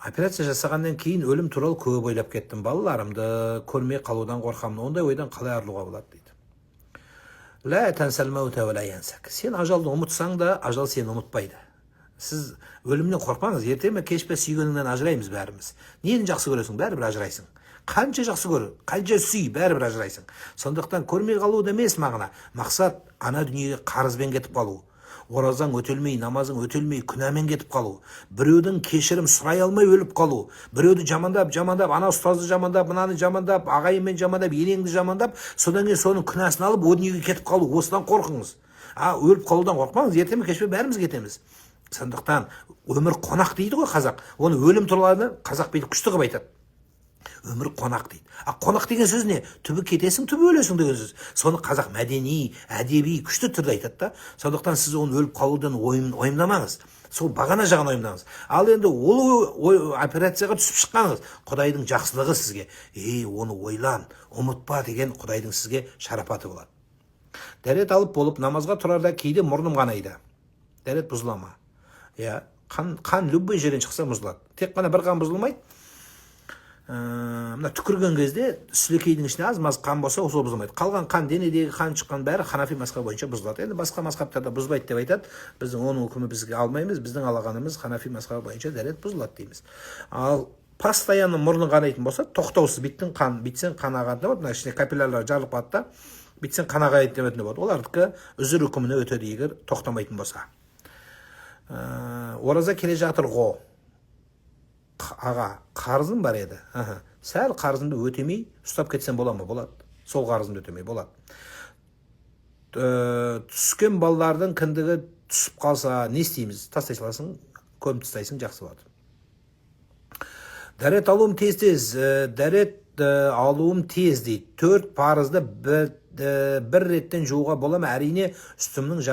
Операция жасағаннан кейін өлім туралы көп ойлап кеттім. Балаларымды көрмей қалудан қорқамын. Ондай ойдан қалай арылуға болады дейді. Ла тансал маута ва ла янсак. Сен ажалды ұмытсаң да, ажал сені ұмытпайды. Сіз өлімнен қорқпаңыз. Ерте ме кеш пе сүйгеніңнен ажыраймыз бәріміз. Нені жақсы көресің, бәрібір ажырайсың. Қанша жақсы көр, қанша сүй, бәрібір ажырайсың. Сондықтан көрмей қалу емес мағына. Мақсат ана дүниеге қарызбен кетіп қалу. Оразаң өтелмей, намазың өтелмей, күнәмен кетіп қалу. Біреудің кешірім сұрай алмай өліп қалу. Біреуді жамандап, ана ұстазды жамандап, мынаны жамандап, ағайынмен жамандап, енеңді жамандап, содан кейін соның күнәсін алып, о дүниеге кетіп қалу. Осыдан қорқыңыз. Өліп қалудан қорқпаңыз, ертеме кешпе бәріміз кетеміз. Сондықтан өмір қонақ дейді ғой қазақ. Оны өлім туралы қазақ бейді күшті қылып айтады. Өмір қонақ дейді. Қонақ деген сөз не? Түбі кетесің, түбі өлесің деген сөз. Соны қазақ мәдени, әдеби, күшті түрде айтады да. Сондықтан сіз оны өліп қалудан ойымдамаңыз. Сол бағана жағын ойымдаңыз. Ал енді ол операцияға түсіп шыққаныңыз, Құдайдың жақсылығы сізге. Оны ойлан, ұмытпа деген Құдайдың сізге шарапаты болады. Дәрет алып болып намазға тұрарда кейде мұрным қанайды. Дәрет бұзыла ма? Қан любой жерден шықса бұзылады. Тек қана бір қан бұзылмайды. Мына түкірген кезде сүлекейдің ішіне аз-маз қан болса, сол бұзылмайды. Қалған қан, денедегі қан шыққан бәрі Ханафи мазхабы бойынша бұзылады. Енді басқа мазхабтарда бұзбайды деп айтады. Біздің оның үкімі бізге алмаймыз. Біздің алғанымыз Ханафи мазхабы бойынша дәрет бұзылады дейміз. Ал постоянно мұрның қанайтын болса, тоқтаусыз битсең қан ағатын болады. Мына ішіне капиллярлар жарылып қалады да, битсең қан ағайтын болады. Олардікі үзір үкіміне өтеді егер тоқтамайтын болса. Ораза келе жатыр ғой. Аға, қарызым бар еді. Сәл қарызымды өтемей ұстап кетсем бола ма? Болады. Сол қарызымды өтемей болады. Түскен балалардың кіндігі түсіп қалса, не істейміз? Тастай саласың, көміп тастайсың, жақсы болады. Дәрет алуым тез-тез. Дәрет алуым тез дейді. 4 парызды бір реттен жууға бола ма? Әрине үстімнің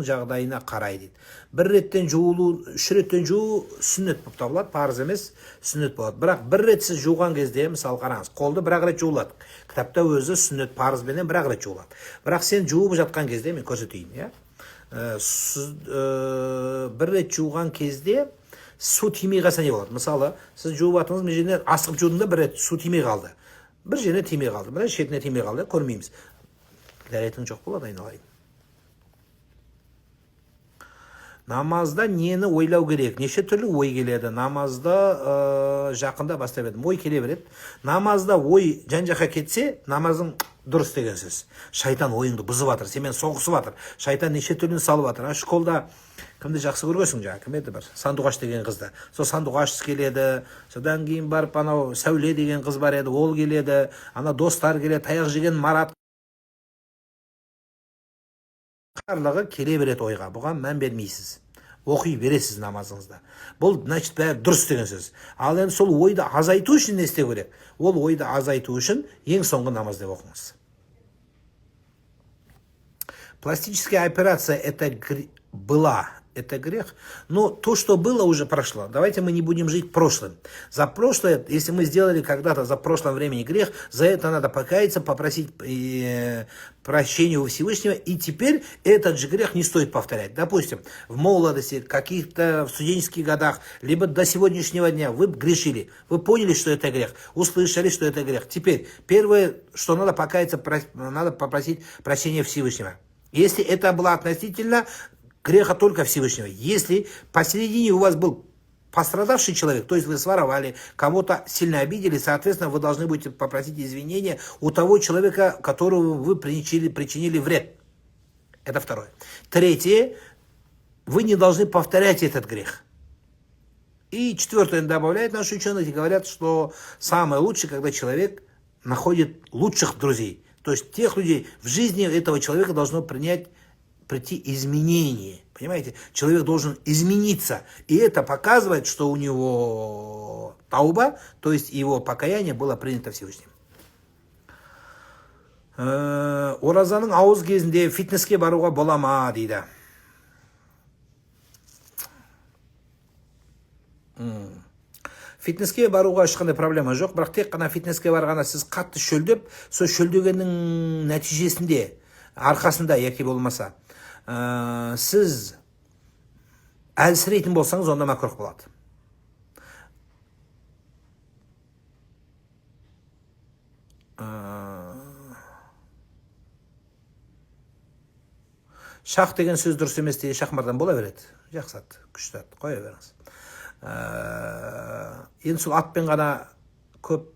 жағдайына қарай дейді. Бір реттен жуылу, 3 реттен жуу сүннет болып табылады, парыз емес, сүннет болады. Бірақ бір рет сіз жуған кезде, мысалы қараңыз, қолды бір рет жуылады. Кітапта өзі сүннет парызбенен бір рет жуылады. Бірақ сен жуып жатқан кезде, мен көрсетейін, бір рет жуған кезде су тимей қалса не болады? Мысалы, сіз жуып атыңыз, мен жеріне асығып жудың да бір рет су тимей қалды. Бір жеріне тимей қалды, бір шетіне тимей қалды, көрмейміз. Дәретің жоқ болады, айналайын. Намазда нені ойлау керек? Неше түрлі ой келеді? Намазда жақында бастап едім. Ой келе береді. Намазда ой жан-жаққа кетсе, намазың дұрыс деген сөз. Шайтан ойыңды бұзып жатыр, сенімен соғысып жатыр. Шайтан неше түрлін салып жатыр. Школда кімді жақсы көргенсің жаңа? Кім еді бір? Сандуғаш деген қызды. Сол сандуғаш келеді. Содан кейін барып анау Сәуле деген қыз бар еді, ол келеді. Ана достар келеді, таяқ жеген Марат қарлығы келе береді ойға. Бұған мән бермейсіз. Оқи бересіз намазыңызда. Бұл, значит, бәрі дұрыс деген сөз. Ал енді сол ойды азайту үшін не істеу керек? Ол ойды азайту үшін ең соңғы намаз деп оқыңыз. Пластическая операция это грех. Но то, что было, уже прошло. Давайте мы не будем жить прошлым. За прошлое, если мы сделали когда-то за прошлом времени грех, за это надо покаяться, попросить прощения у Всевышнего, и теперь этот же грех не стоит повторять. Допустим, в молодости, каких-то в студенческих годах, либо до сегодняшнего дня вы грешили, вы поняли, что это грех, услышали, что это грех. Теперь первое, что надо покаяться, надо попросить прощения Всевышнего. Если это было относительно греха только Всевышнего. Если посередине у вас был пострадавший человек, то есть вы своровали, кого-то сильно обидели, соответственно, вы должны будете попросить извинения у того человека, которому вы причинили вред. Это второе. Третье, вы не должны повторять этот грех. И четвертое добавляют наши ученые и говорят, что самое лучшее, когда человек находит лучших друзей. То есть тех людей в жизни этого человека должно прийти изменение. Понимаете? Человек должен измениться. И это показывает, что у него тауба, то есть его покаяние было принято Всевышним. Оразаның ауыз кезінде фитнеске баруға бола ма дейді. Фитнеске баруға ешқандай проблема жоқ, бірақ тек қана фитнеске барғанда сіз қатты шөлдеп, сол шөлдегеннің нәтижесінде, арқасында яки болмаса, сіз әлсірейтін болсаңыз, онда макрух болады. Шах деген сөз дұрыс емес деген шахмардан бола береді. Жақсы ат, күшті ат, қоя беріңіз. Енді сол атпен ғана көп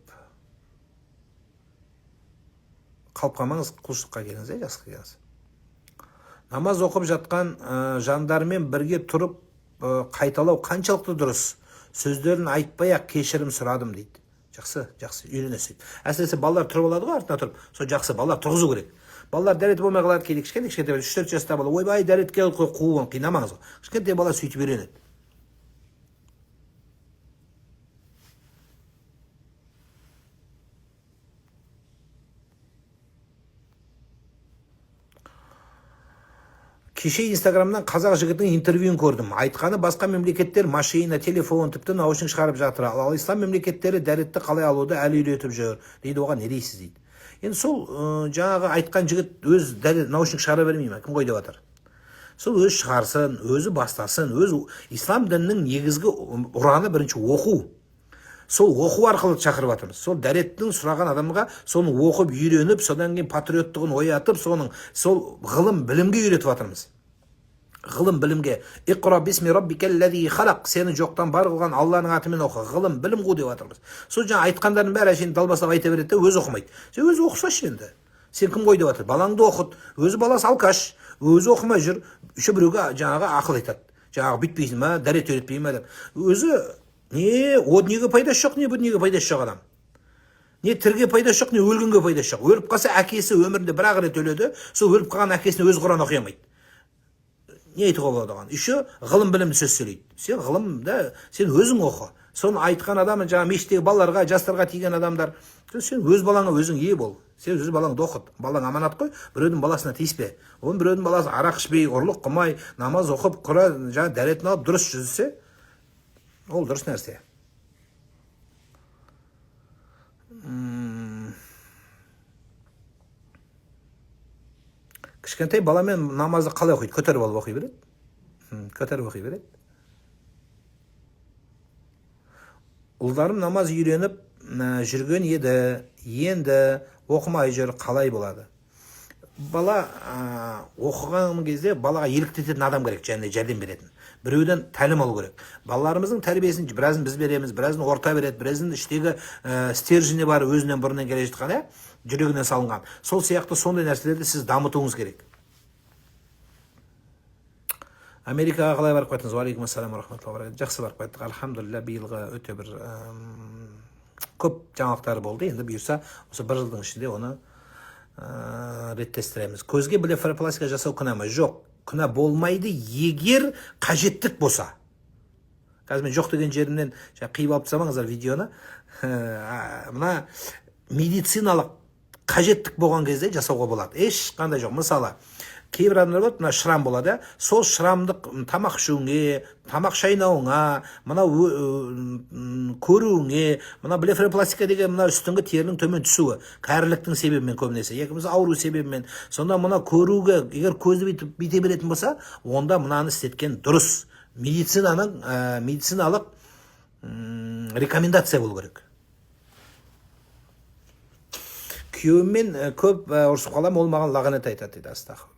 қалып қалмаңыз, құлшылыққа келіңіз, жақсы келіңіз. Намаз оқып жатқан жандармен бірге тұрып қайталау қаншалықты дұрыс? Сөздерін айтпай-ақ кешірім сұрадым дейді. Жақсы, үйренесіз. Әсіресе балалар тұрып алады ғой, артына тұрып. Сол жақсы, балалар тұрғызу керек. Балалар дәреті болмай қалады, кейде кішкентай 3-4 жаста бала, ойбай дәретке қуып қинамаңыз. Кішкентай бала сөйтіп үйренеді. Кеше Инстаграмнан қазақ жігітінің интервьюін көрдім. Айтқаны басқа мемлекеттер машина, телефон, тіпті наушник шығарып жатыр. Ал ислам мемлекеттері дәретті қалай алуды әлі үйретіп жүр. Дейді, оған не дейсіз дейді. Енді сол жаңағы айтқан жігіт өз наушник шығара бермей ме? Кім қой деп жатыр? Сол өз шығарсын, өзі бастасын. Ислам дінінің негізгі ұраны бірінші оқу. Сол оқу арқылы шақырып жатырмыз. Сол дәреттің сұраған адамға соны оқып, үйреніп, содан кейін патриоттығын оятып, сол ғылым, білімге үйретіп жатырмыз. Ғылым, білімге. Иқра бисми раббикаллази халақ. Сені жоқтан бар қылған Алланың атымен оқы. Ғылым, білім қу деп жатырмыз. Сол жаңа айтқандардың бәрі әшейін далбасалап айта береді де, өзі оқымайды. Сен өзі оқысашы енді. Сен кім қой деп жатыр? Балаңды оқыт. Өзі баласы алкаш. Өзі оқымай жүр. Үші біреуге жаңағы ақыл айтады. Жаңағы бүйтпейсің ма, дәрет үйретпей ма деп. Өзі о дүниеге пайдасы жоқ, не бұл дүниеге пайдасы жоқ адам. Не тірге пайдасы жоқ, не өлгенге пайдасы жоқ. Өліп қалса, әкесі өмірінде бір-ақ рет өледі, сол өліп қалған әкесіне өз Құран оқи алмайды. Не айтуға болады оған? Еще ғылым білімді сөз сөйлейді. Сен ғылымда, сен өзің оқы. Соны айтқан адам, жаңа мешіттегі балаларға, жастарға тиген адамдар, сен өз балаңа өзің ие бол. Сен өз балаңды оқыт. Балаң аманат қой, біреудің баласына тиіспе. Оның біреудің баласы арақ ішпей, ұрлық қылмай, намаз оқып, Құран жаңа дәретін алып дұрыс жүзсе, ол дұрыс нәрсе. Кішкентай баламен намазды қалай оқиды? Көтеріп алып оқи береді. Көтеріп оқи береді. Ұлдарым намаз үйреніп жүрген еді, енді оқымай жүр, қалай болады? Бала оқыған кезде балаға еліктететін адам керек, және жәрдем беретін. Біреуден тәлім алу керек. Балаларымыздың тәрбиесін біразын біз береміз, біразын орта береді, біразын іштегі стержені бар, өзінен бұрыннан келе жатқан, жүрегінен салынған. Сол сияқты сондай нәрселерді сіз дамытуыңыз керек. Америкаға қалай барып қайттыңыз? Уалейкум ассалам рахматуллахи. Жақсы барып қайттық. Альхамдулилля, биылғы өте бір көп жаңалықтар болды. Енді бұйырса, осы бір жылдың ішінде оны реттестіреміз. Көзге блефаропластика жасау күнә ме? Жоқ, күнә болмайды, егер қажеттік болса. Қазір мен жоқ деген жерімнен қиып алып тастамаңыздар видеоны. Мына медициналық қажеттік болған кезде жасауға болады. Ешқандай жоқ. Мысалы, кейбір адамдар болады, мына шрам болады, сол шрамды тамақ ішуіңе, тамақ шайнауыңа, мына көруіңе, мына блефаропластика деген мына үстіңгі терінің төмен түсуі, кәріліктің себебімен көбінесе, екіміз ауру себебімен. Сонда мына көруге, егер көзді бейте беретін болса, онда мынаны істеткен дұрыс. Медициналық рекомендация болу керек. Күйеуіммен көп ұрсып қалам, ол маған лағынет айтады дейді. Астағфирулла.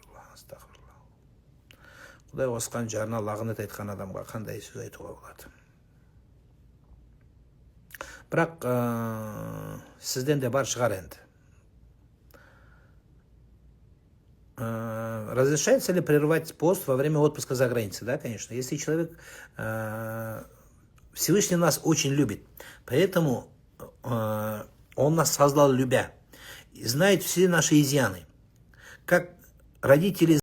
Құдай қосқан жарына лағынет айтқан адамға қандай сөз айтуға болады? Бірақ сізден де бар шығар енді. Разрешается ли прервать пост во время отпуска за границей? Да, конечно. Если человек... Всевышний нас очень любит, поэтому он нас создал любя. И знает все наши изъяны. Как родители